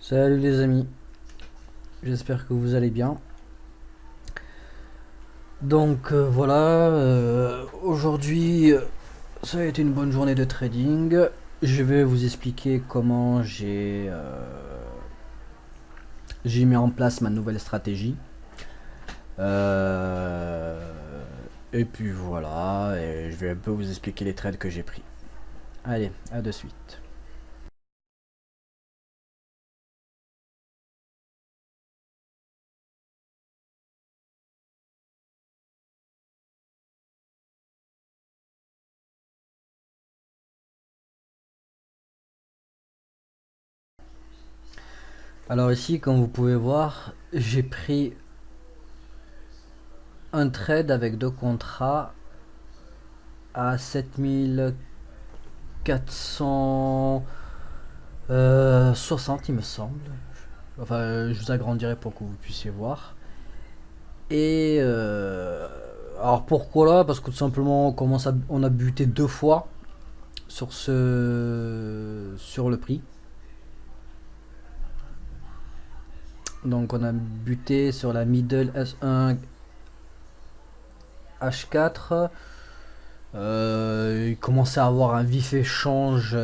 Salut les amis, j'espère que vous allez bien. Donc voilà, aujourd'hui ça a été une bonne journée de trading. Je vais vous expliquer comment j'ai mis en place ma nouvelle stratégie. Euh, et puis voilà, et je vais un peu vous expliquer les trades que j'ai pris. Allez, à de suite. Alors ici, comme vous pouvez voir, j'ai pris un trade avec deux contrats à 7460 il me semble. Enfin, je vous agrandirai pour que vous puissiez voir. Et alors pourquoi là? Parce que tout simplement on a buté deux fois sur le prix. Donc on a buté sur la middle S1 H4. Il commençait à avoir un vif échange tout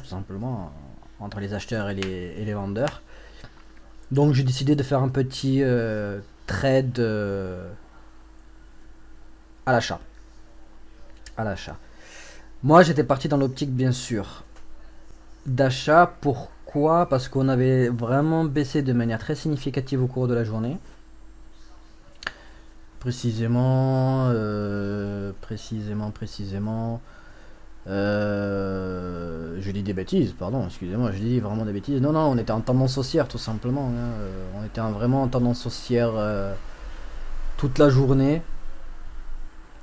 simplement entre les acheteurs et les vendeurs. Donc j'ai décidé de faire un petit trade à l'achat. À l'achat. Moi j'étais parti dans l'optique bien sûr d'achat. Pourquoi? Parce qu'on avait vraiment baissé de manière très significative au cours de la journée. Précisément. Je dis des bêtises, pardon, excusez-moi, je dis vraiment des bêtises. Non, on était en tendance haussière tout simplement, hein. On était vraiment en tendance haussière toute la journée.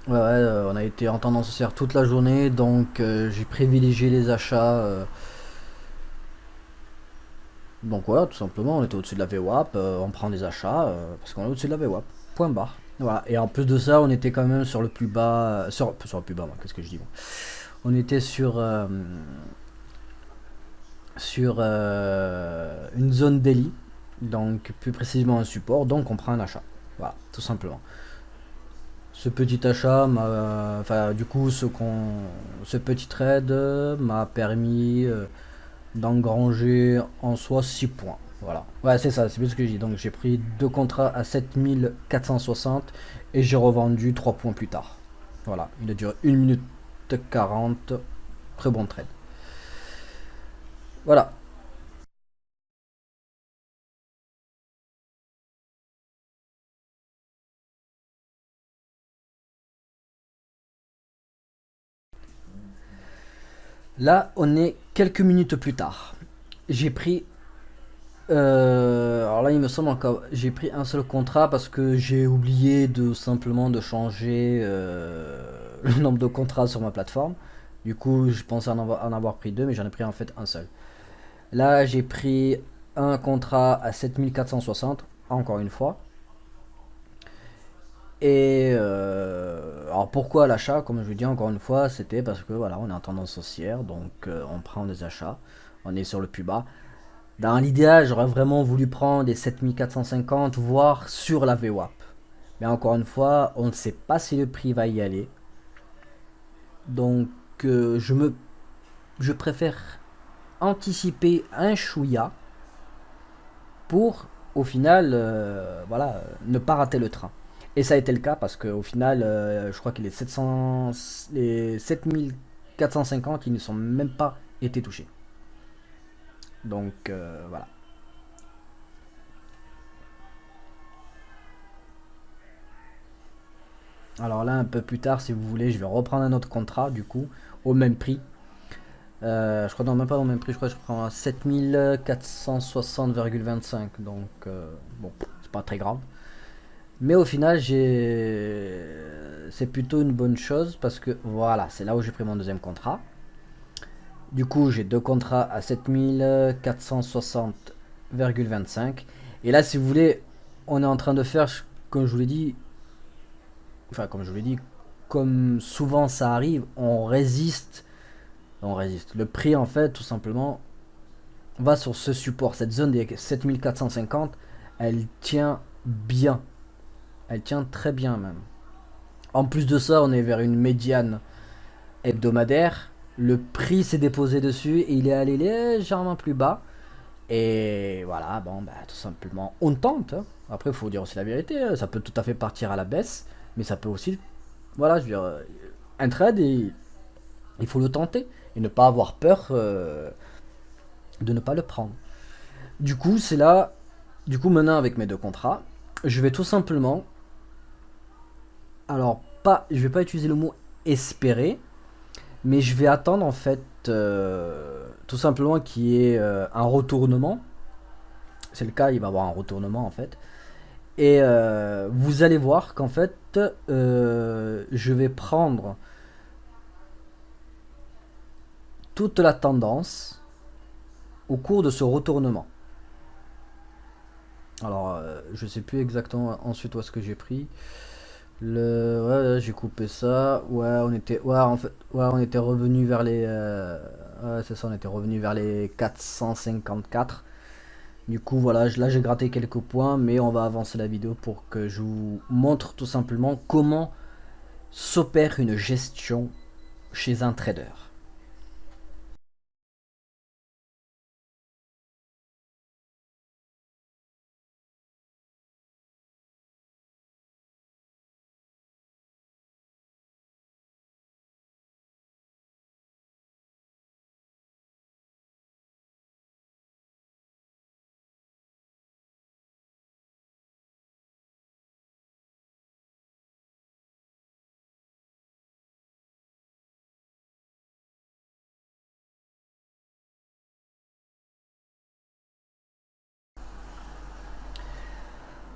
Ouais, on a été en tendance haussière toute la journée, donc j'ai privilégié les achats. Donc voilà, tout simplement, on était au-dessus de la VWAP, on prend des achats parce qu'on est au-dessus de la VWAP. Point barre. Voilà. Et en plus de ça, on était quand même sur le plus bas. Sur le plus bas, moi, qu'est-ce que je dis moi. On était sur une zone daily, donc plus précisément un support, donc on prend un achat. Voilà, tout simplement. Ce petit achat enfin du coup ce petit trade m'a permis d'engranger en soi 6 points. Voilà. Ouais, c'est ça, c'est bien ce que j'ai dit. Donc j'ai pris deux contrats à 7460 et j'ai revendu 3 points plus tard. Voilà, il a duré 1 minute 40. Très bon trade. Voilà. Là, on est quelques minutes plus tard. J'ai pris alors là, il me semble encore, j'ai pris un seul contrat parce que j'ai oublié de simplement de changer le nombre de contrats sur ma plateforme. Du coup, je pensais en avoir pris deux, mais j'en ai pris en fait un seul. Là, j'ai pris un contrat à 7460, encore une fois. Et alors pourquoi l'achat? Comme je vous dis encore une fois, c'était parce que voilà, on est en tendance haussière, donc on prend des achats, on est sur le plus bas. Dans l'idéal, j'aurais vraiment voulu prendre des 7450, voire sur la VWAP. Mais encore une fois, on ne sait pas si le prix va y aller. Donc, je préfère anticiper un chouïa pour, au final, voilà, ne pas rater le train. Et ça a été le cas parce qu'au final, je crois que les 7450, ils ne sont même pas été touchés. Donc, voilà. Alors là, un peu plus tard, si vous voulez, je vais reprendre un autre contrat, du coup, au même prix. Je crois non, même pas au même prix, je crois que je prends à 7460,25. Donc, bon, c'est pas très grave. Mais au final, c'est plutôt une bonne chose parce que voilà, c'est là où j'ai pris mon deuxième contrat. Du coup, j'ai deux contrats à 7460,25. Et là, si vous voulez, on est en train de faire, comme je vous l'ai dit, enfin, comme je vous l'ai dit, comme souvent ça arrive, on résiste. Le prix, en fait, tout simplement, va sur ce support, cette zone des 7450, elle tient bien. Elle tient très bien même. En plus de ça, on est vers une médiane hebdomadaire. Le prix s'est déposé dessus et il est allé légèrement plus bas. Et voilà, bon, bah, tout simplement, on tente. Hein. Après, il faut dire aussi la vérité. Ça peut tout à fait partir à la baisse, mais ça peut aussi, voilà, je veux dire, un trade, il faut le tenter et ne pas avoir peur de ne pas le prendre. Du coup, c'est là, du coup, maintenant avec mes deux contrats, je vais tout simplement, alors pas, je vais pas utiliser le mot espérer, mais je vais attendre en fait, tout simplement qu'il y ait un retournement. C'est le cas, il va y avoir un retournement en fait. Et vous allez voir qu'en fait, je vais prendre toute la tendance au cours de ce retournement. Alors, je sais plus exactement ensuite où est-ce que j'ai pris. Ouais, j'ai coupé ça. Ouais, en fait, ouais, on était revenu vers les, ouais, c'est ça, on était revenu vers les 454. Du coup, voilà, là j'ai gratté quelques points, mais on va avancer la vidéo pour que je vous montre tout simplement comment s'opère une gestion chez un trader.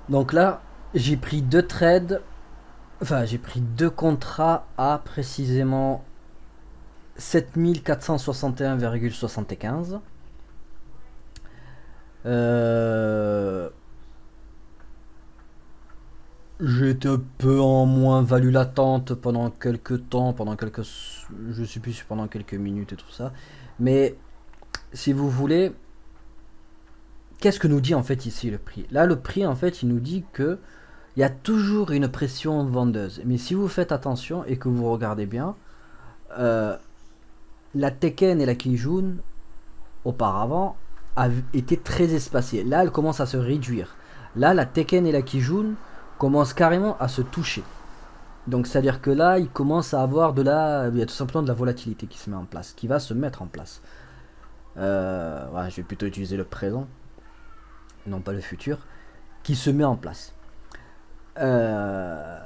Donc là, j'ai pris deux trades, enfin j'ai pris deux contrats à précisément 7461,75. Euh, j'ai été un peu en moins value latente pendant quelques temps, pendant quelques, je sais plus, pendant quelques minutes et tout ça. Mais si vous voulez, qu'est-ce que nous dit en fait ici le prix? Là, le prix en fait, il nous dit que il y a toujours une pression vendeuse. Mais si vous faites attention et que vous regardez bien, euh, la Tekken et la Kijun auparavant étaient très espacées. Là, elles commencent à se réduire. Là, la Tekken et la Kijun commencent carrément à se toucher. Donc, c'est-à-dire que là, il commence à avoir il y a tout simplement de la volatilité qui se met en place, qui va se mettre en place. Ouais, je vais plutôt utiliser le présent, non pas le futur, qui se met en place. Euh,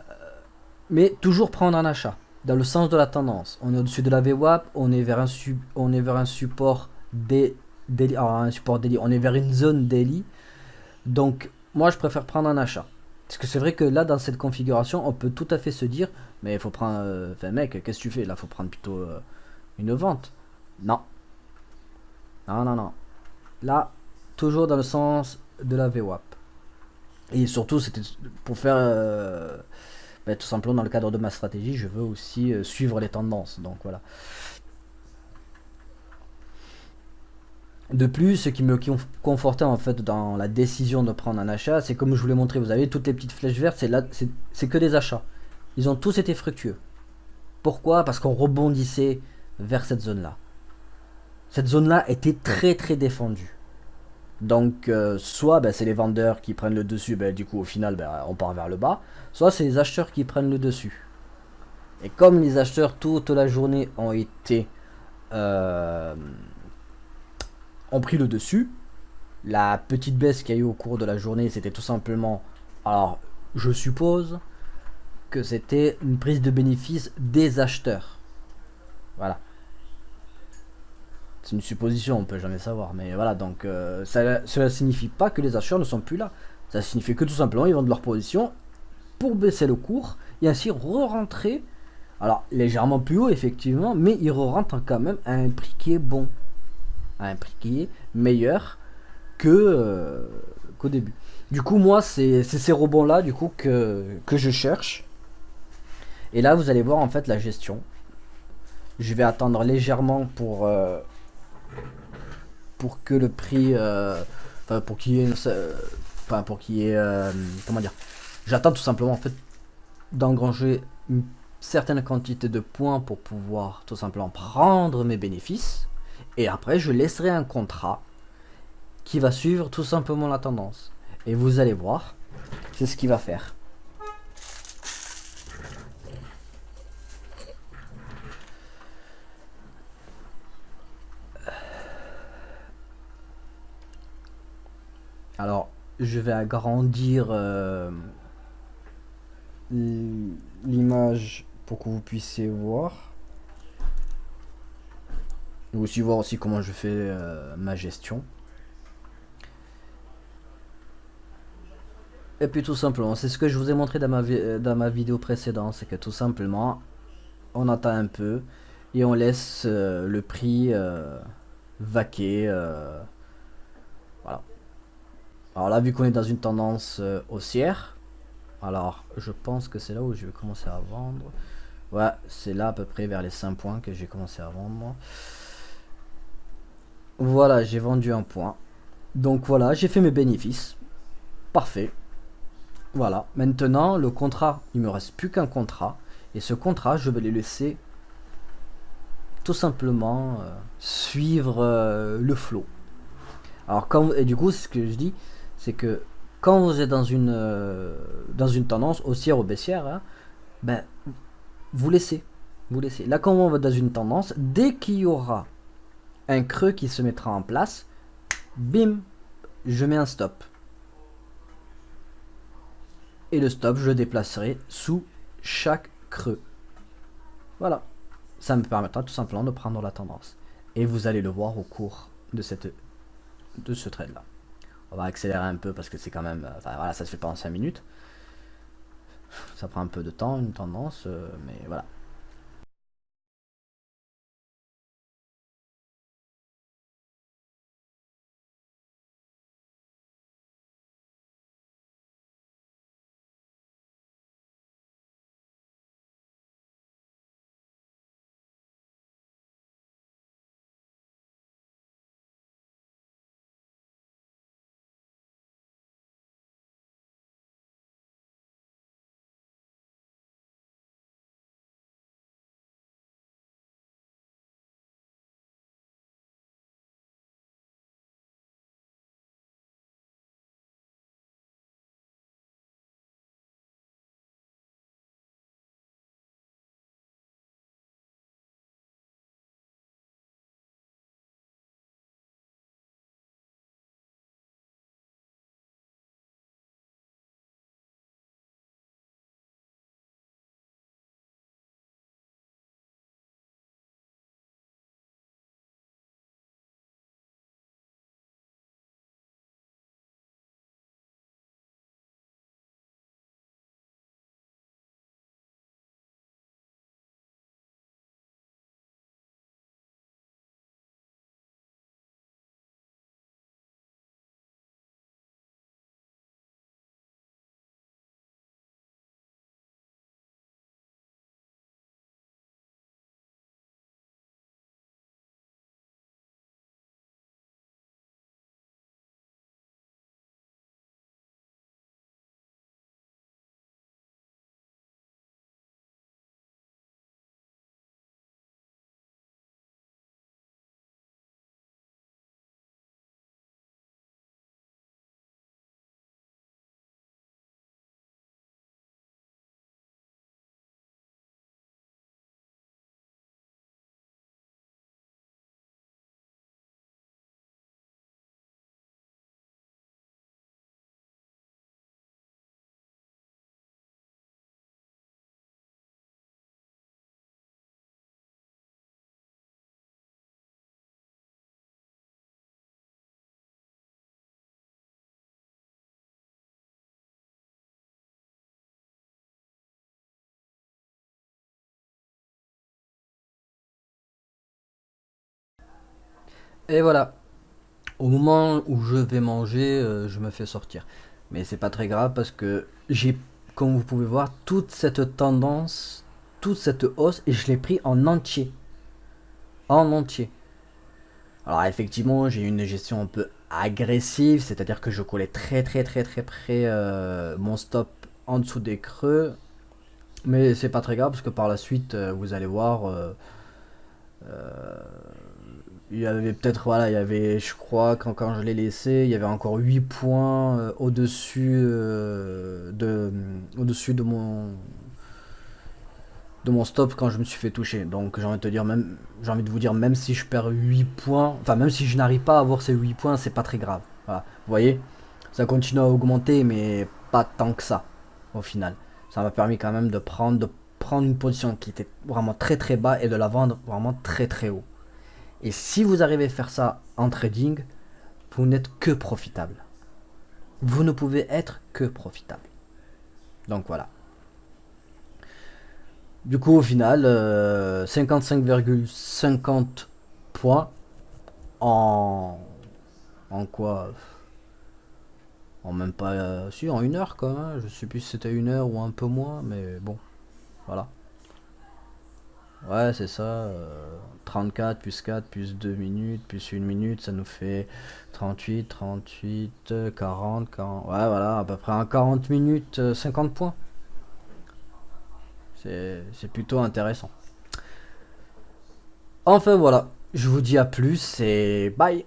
mais toujours prendre un achat dans le sens de la tendance. On est au-dessus de la VWAP, on est vers un support daily, alors un support daily, on est vers une zone daily. Donc moi je préfère prendre un achat. Parce que c'est vrai que là dans cette configuration, on peut tout à fait se dire, mais il faut prendre, enfin mec, qu'est-ce que tu fais là? Faut prendre plutôt une vente. Non, non, non, non. Là, toujours dans le sens de la VWAP. Et surtout, c'était pour faire tout simplement dans le cadre de ma stratégie, je veux aussi suivre les tendances. Donc voilà. De plus, ce qui me confortait en fait dans la décision de prendre un achat, c'est comme je vous l'ai montré, vous avez toutes les petites flèches vertes, c'est que des achats. Ils ont tous été fructueux. Pourquoi? Parce qu'on rebondissait vers cette zone-là. Cette zone-là était très très défendue. Donc soit c'est les vendeurs qui prennent le dessus, du coup au final on part vers le bas, soit c'est les acheteurs qui prennent le dessus. Et comme les acheteurs toute la journée euh, ont pris le dessus, la petite baisse qu'il y a eu au cours de la journée, c'était tout simplement, alors je suppose que c'était une prise de bénéfice des acheteurs. Voilà. C'est une supposition, on peut jamais savoir, mais voilà, donc cela signifie pas que les acheteurs ne sont plus là. Ça signifie que tout simplement ils vendent leur position pour baisser le cours et ainsi re-rentrer, alors légèrement plus haut effectivement, mais ils re-rentrent quand même à un prix qui est bon, à un prix qui est meilleur qu'au début. Du coup, moi, c'est ces rebonds-là du coup que je cherche. Et là, vous allez voir en fait la gestion. Je vais attendre légèrement pour que le prix, enfin pour qu'il y ait, enfin pour qu'il y ait, comment dire, j'attends tout simplement en fait d'engranger une certaine quantité de points pour pouvoir tout simplement prendre mes bénéfices, et après je laisserai un contrat qui va suivre tout simplement la tendance. Et vous allez voir, c'est ce qu'il va faire. Alors, je vais agrandir l'image pour que vous puissiez voir. Et aussi voir aussi comment je fais ma gestion. Et puis tout simplement, c'est ce que je vous ai montré dans ma vidéo précédente, c'est que tout simplement, on attend un peu et on laisse le prix vaquer. Voilà. Alors là, vu qu'on est dans une tendance haussière, alors je pense que c'est là où je vais commencer à vendre. Ouais, c'est là à peu près vers les 5 points que j'ai commencé à vendre. Voilà, j'ai vendu un point. Donc voilà, j'ai fait mes bénéfices. Parfait. Voilà, maintenant le contrat, il me reste plus qu'un contrat. Et ce contrat, je vais le laisser tout simplement suivre le flot. Alors quand, et du coup, ce que je dis, c'est que quand vous êtes dans une tendance haussière ou baissière, hein, ben, vous laissez. Vous laissez. Là, quand on va dans une tendance, dès qu'il y aura un creux qui se mettra en place, bim, je mets un stop. Et le stop, je le déplacerai sous chaque creux. Voilà. Ça me permettra tout simplement de prendre la tendance. Et vous allez le voir au cours de ce trade là. On va accélérer un peu parce que c'est quand même, enfin voilà, ça se fait pas en 5 minutes. Ça prend un peu de temps, une tendance, mais voilà. Et voilà. Au moment où je vais manger, je me fais sortir. Mais c'est pas très grave parce que j'ai, comme vous pouvez voir, toute cette tendance, toute cette hausse, et je l'ai pris en entier. En entier. Alors effectivement, j'ai une gestion un peu agressive, c'est-à-dire que je collais très près mon stop en dessous des creux. Mais c'est pas très grave parce que par la suite, vous allez voir, il y avait peut-être, voilà, il y avait, je crois, quand je l'ai laissé, il y avait encore 8 points au-dessus de mon stop quand je me suis fait toucher. Donc j'ai envie de vous dire, même si je perds 8 points, enfin même si je n'arrive pas à avoir ces 8 points, c'est pas très grave. Voilà. Vous voyez, ça continue à augmenter, mais pas tant que ça, au final. Ça m'a permis quand même de prendre une position qui était vraiment très bas et de la vendre vraiment très haut. Et si vous arrivez à faire ça en trading, vous n'êtes que profitable. Vous ne pouvez être que profitable. Donc voilà. Du coup, au final, 55,50 points en, en quoi? En même pas. Si, en 1 heure quand même. Je sais plus si c'était 1 heure ou un peu moins, mais bon, voilà. Ouais, c'est ça. 34 plus 4 plus 2 minutes plus 1 minute, ça nous fait 38, 40. Ouais, voilà, à peu près en 40 minutes, 50 points. C'est plutôt intéressant. Enfin voilà, je vous dis à plus et bye.